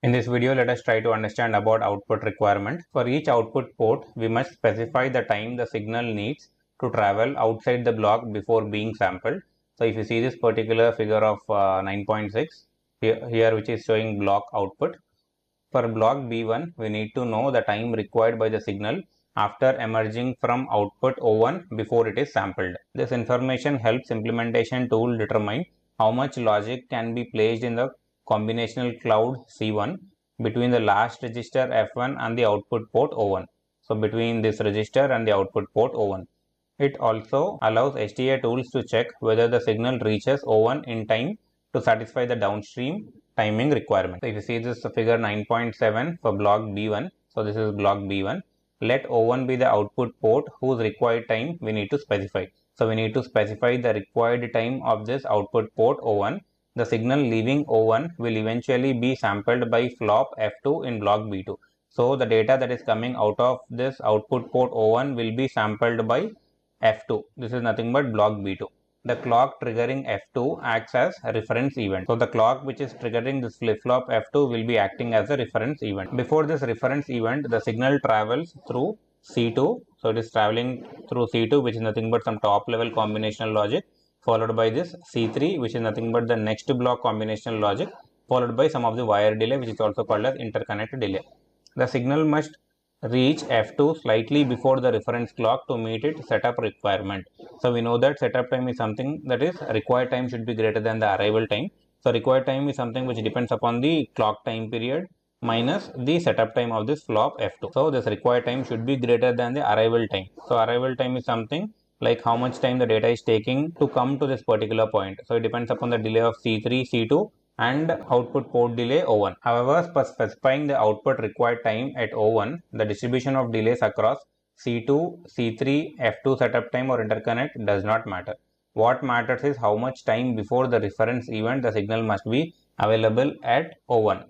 In this video, let us try to understand about output requirement. For each output port, we must specify the time the signal needs to travel outside the block before being sampled. So if you see this particular figure of 9.6 here which is showing block output. For block B1, we need to know the time required by the signal after emerging from output O1 before it is sampled. This information helps implementation tool determine how much logic can be placed in the combinational cloud C1 between the last register F1 and the output port O1. So between this register and the output port O1. It also allows STA tools to check whether the signal reaches O1 in time to satisfy the downstream timing requirement. So if you see this figure 9.7 for block B1, so this is block B1. Let O1 be the output port whose required time we need to specify. So we need to specify the required time of this output port O1. The signal leaving O1 will eventually be sampled by flop F2 in block B2. So the data that is coming out of this output port O1 will be sampled by F2. This is nothing but block B2. The clock triggering F2 acts as a reference event. So the clock which is triggering this flip-flop F2 will be acting as a reference event. Before this reference event, the signal travels through C2. So it is traveling through C2, which is nothing but some top level combinational logic, followed by this C3, which is nothing but the next block combinational logic, followed by some of the wire delay, which is also called as interconnect delay. The signal must reach F2 slightly before the reference clock to meet its setup requirement. So we know that setup time is something that is required time should be greater than the arrival time. So required time is something which depends upon the clock time period minus the setup time of this flop F2. So this required time should be greater than the arrival time. So arrival time is something like how much time the data is taking to come to this particular point. So it depends upon the delay of C3, C2 and output port delay O1. However, for specifying the output required time at O1, the distribution of delays across C2, C3, F2 setup time or interconnect does not matter. What matters is how much time before the reference event the signal must be available at O1.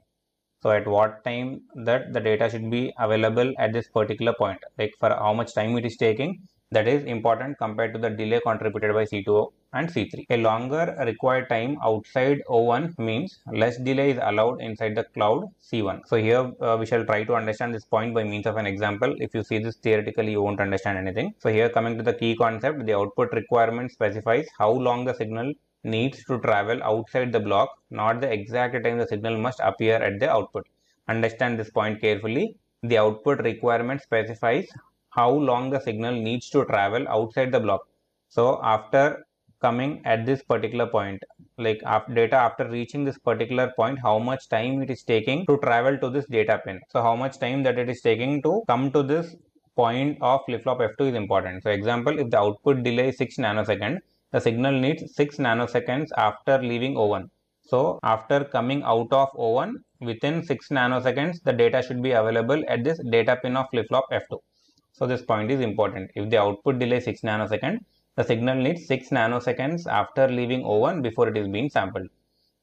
So at what time that the data should be available at this particular point, like for how much time it is taking, that is important compared to the delay contributed by C2 and C3. A longer required time outside O1 means less delay is allowed inside the cloud C1. So here we shall try to understand this point by means of an example. If you see this theoretically, you won't understand anything. So here coming to the key concept, the output requirement specifies how long the signal needs to travel outside the block, not the exact time the signal must appear at the output. Understand this point carefully. The output requirement specifies how long the signal needs to travel outside the block. So after coming at this particular point, like data after reaching this particular point, how much time it is taking to travel to this data pin. So how much time that it is taking to come to this point of flip-flop F2 is important. So example, if the output delay is 6 nanoseconds, the signal needs 6 nanoseconds after leaving O1. So after coming out of O1, within 6 nanoseconds, the data should be available at this data pin of flip-flop F2. So this point is important. If the output delay is 6 nanoseconds, the signal needs 6 nanoseconds after leaving O1 before it is being sampled.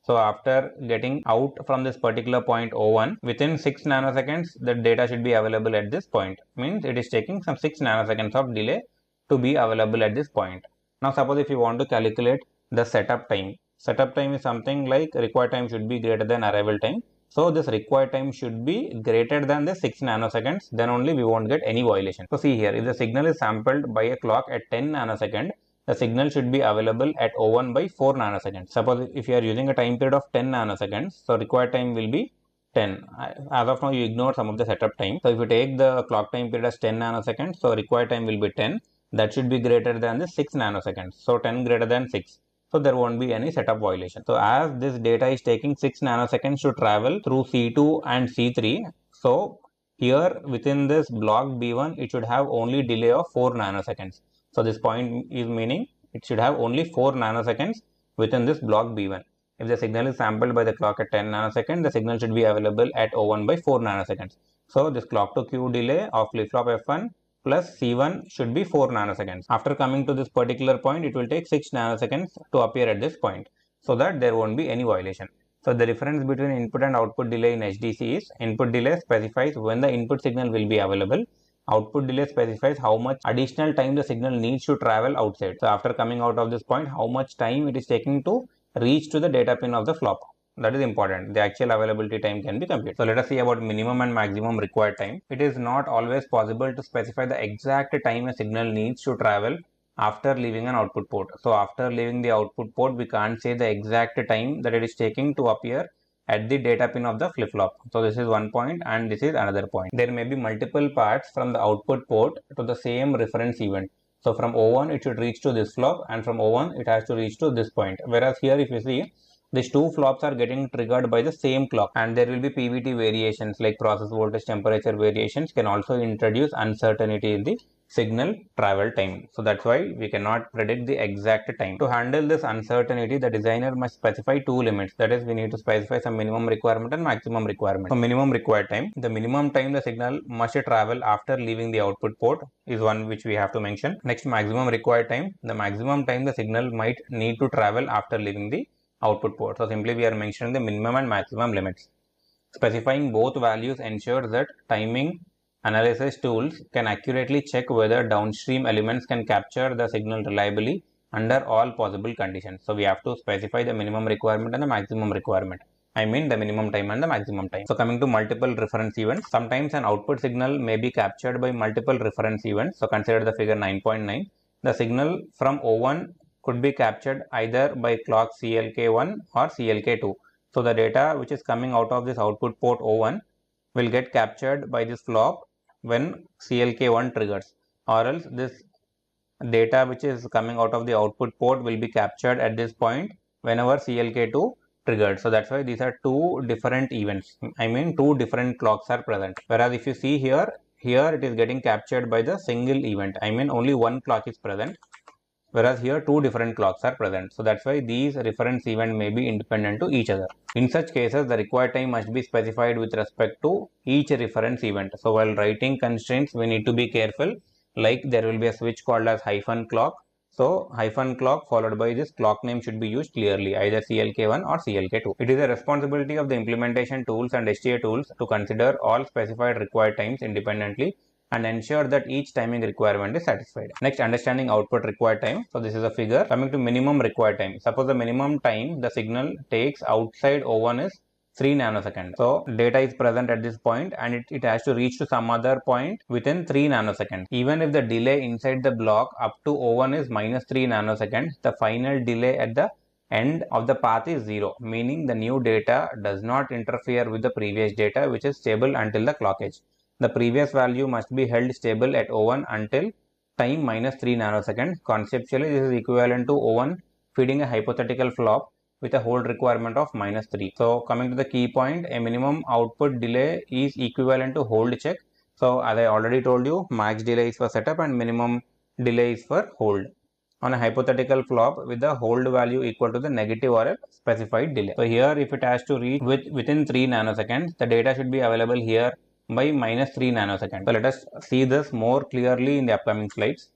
So after getting out from this particular point O1, within 6 nanoseconds, the data should be available at this point. Means it is taking some 6 nanoseconds of delay to be available at this point. Now suppose if you want to calculate the setup time. Setup time is something like required time should be greater than arrival time. So this required time should be greater than the 6 nanoseconds, then only we won't get any violation. So see here, if the signal is sampled by a clock at 10 nanoseconds, the signal should be available at O1 by 4 nanoseconds. Suppose if you are using a time period of 10 nanoseconds, so required time will be 10. As of now, you ignore some of the setup time. So if you take the clock time period as 10 nanoseconds, so required time will be 10. That should be greater than the 6 nanoseconds. So 10 greater than 6. So there won't be any setup violation. So as this data is taking 6 nanoseconds to travel through C2 and C3, so here within this block B1, it should have only delay of 4 nanoseconds. So this point is meaning it should have only 4 nanoseconds within this block B1. If the signal is sampled by the clock at 10 nanoseconds, the signal should be available at O1 by 4 nanoseconds. So this clock to Q delay of flip-flop F1 plus C1 should be 4 nanoseconds. After coming to this particular point, it will take 6 nanoseconds to appear at this point, so that there won't be any violation. So the difference between input and output delay in HDC is input delay specifies when the input signal will be available. Output delay specifies how much additional time the signal needs to travel outside. So after coming out of this point, how much time it is taking to reach to the data pin of the flop. That is important. The actual availability time can be computed. So let us see about minimum and maximum required time. It is not always possible to specify the exact time a signal needs to travel after leaving an output port. So after leaving the output port, we can't say the exact time that it is taking to appear at the data pin of the flip-flop. So this is one point and this is another point. There may be multiple paths from the output port to the same reference event. So from O1 it should reach to this flop, and from O1 it has to reach to this point. Whereas here if you see, these two flops are getting triggered by the same clock, and there will be PVT variations like process voltage temperature variations can also introduce uncertainty in the signal travel time. So that's why we cannot predict the exact time. To handle this uncertainty, the designer must specify two limits. That is, we need to specify some minimum requirement and maximum requirement. So minimum required time, the minimum time the signal must travel after leaving the output port is one which we have to mention. Next, maximum required time, the maximum time the signal might need to travel after leaving the output port. So simply we are mentioning the minimum and maximum limits. Specifying both values ensures that timing analysis tools can accurately check whether downstream elements can capture the signal reliably under all possible conditions. So we have to specify the minimum requirement and the maximum requirement. I mean the minimum time and the maximum time. So coming to multiple reference events, sometimes an output signal may be captured by multiple reference events. So consider the figure 9.9. The signal from O1 could be captured either by clock CLK1 or CLK2. So the data which is coming out of this output port O1 will get captured by this flop when CLK1 triggers, or else this data which is coming out of the output port will be captured at this point whenever CLK2 triggered. So that's why these are two different events. I mean two different clocks are present. Whereas if you see here it is getting captured by the single event. I mean only one clock is present, whereas here two different clocks are present. So that's why these reference event may be independent to each other. In such cases, the required time must be specified with respect to each reference event. So while writing constraints, we need to be careful, like there will be a switch called as hyphen clock. So hyphen clock followed by this clock name should be used clearly, either CLK1 or CLK2. It is the responsibility of the implementation tools and STA tools to consider all specified required times independently and ensure that each timing requirement is satisfied. Next, understanding output required time. So this is a figure. Coming to minimum required time. Suppose the minimum time the signal takes outside O1 is 3 nanoseconds. So data is present at this point and it has to reach to some other point within 3 nanoseconds. Even if the delay inside the block up to O1 is minus 3 nanoseconds, the final delay at the end of the path is 0, meaning the new data does not interfere with the previous data, which is stable until the clock edge. The previous value must be held stable at O1 until time minus 3 nanoseconds. Conceptually, this is equivalent to O1 feeding a hypothetical flop with a hold requirement of minus 3. So coming to the key point, a minimum output delay is equivalent to hold check. So as I already told you, max delay is for setup and minimum delay is for hold on a hypothetical flop with the hold value equal to the negative or a specified delay. So here if it has to reach within 3 nanoseconds, the data should be available here by minus 3 nanoseconds. So let us see this more clearly in the upcoming slides.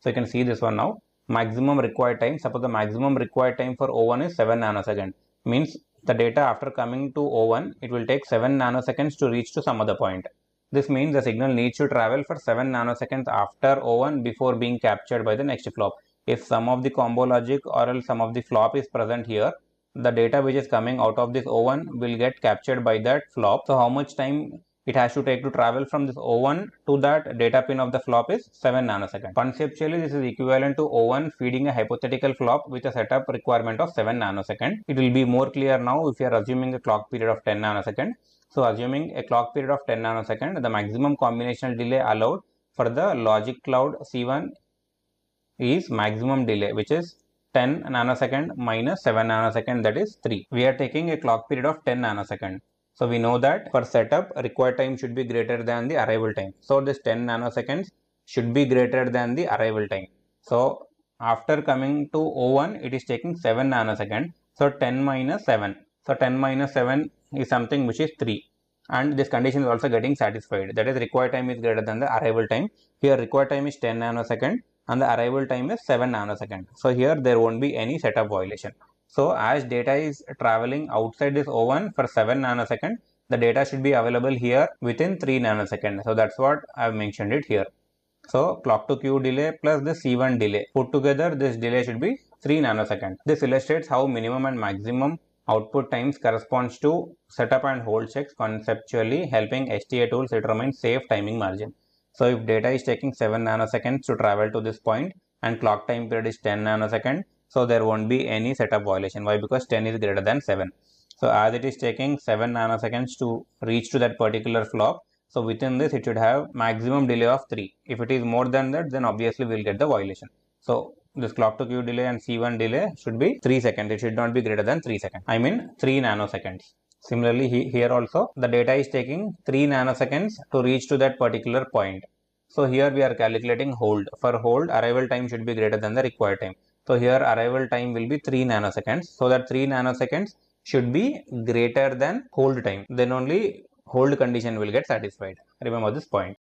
So you can see this one now. Maximum required time. Suppose the maximum required time for O1 is 7 nanoseconds. Means the data after coming to O1, it will take 7 nanoseconds to reach to some other point. This means the signal needs to travel for 7 nanoseconds after O1 before being captured by the next flop. If some of the combo logic or else some of the flop is present here, the data which is coming out of this O1 will get captured by that flop. So how much time it has to take to travel from this O1 to that data pin of the flop is 7 nanoseconds. Conceptually, this is equivalent to O1 feeding a hypothetical flop with a setup requirement of 7 nanoseconds. It will be more clear now if you are assuming a clock period of 10 nanoseconds. So assuming a clock period of 10 nanoseconds, the maximum combinational delay allowed for the logic cloud C1 is maximum delay, which is 10 nanosecond minus 7 nanosecond, that is 3. We are taking a clock period of 10 nanosecond. So we know that for setup, required time should be greater than the arrival time. So this 10 nanoseconds should be greater than the arrival time. So after coming to O1, it is taking 7 nanoseconds. So 10 minus 7. So 10 minus 7 is something which is 3. And this condition is also getting satisfied. That is, required time is greater than the arrival time. Here required time is 10 nanosecond and the arrival time is 7 nanosecond. So here there won't be any setup violation. So as data is traveling outside this O1 for 7 nanosecond, the data should be available here within 3 nanosecond. So that's what I've mentioned it here. So clock to Q delay plus the C1 delay. Put together, this delay should be 3 nanosecond. This illustrates how minimum and maximum output times corresponds to setup and hold checks conceptually, helping STA tools determine safe timing margin. So if data is taking 7 nanoseconds to travel to this point and clock time period is 10 nanoseconds, so there won't be any setup violation. Why? Because 10 is greater than 7. So as it is taking 7 nanoseconds to reach to that particular clock, so within this it should have maximum delay of 3. If it is more than that, then obviously we will get the violation. So this clock to Q delay and C1 delay should be 3 seconds. It should not be greater than 3 seconds. I mean 3 nanoseconds. Similarly, here also the data is taking 3 nanoseconds to reach to that particular point. So here we are calculating hold. For hold, arrival time should be greater than the required time. So here arrival time will be 3 nanoseconds. So that 3 nanoseconds should be greater than hold time. Then only hold condition will get satisfied. Remember this point.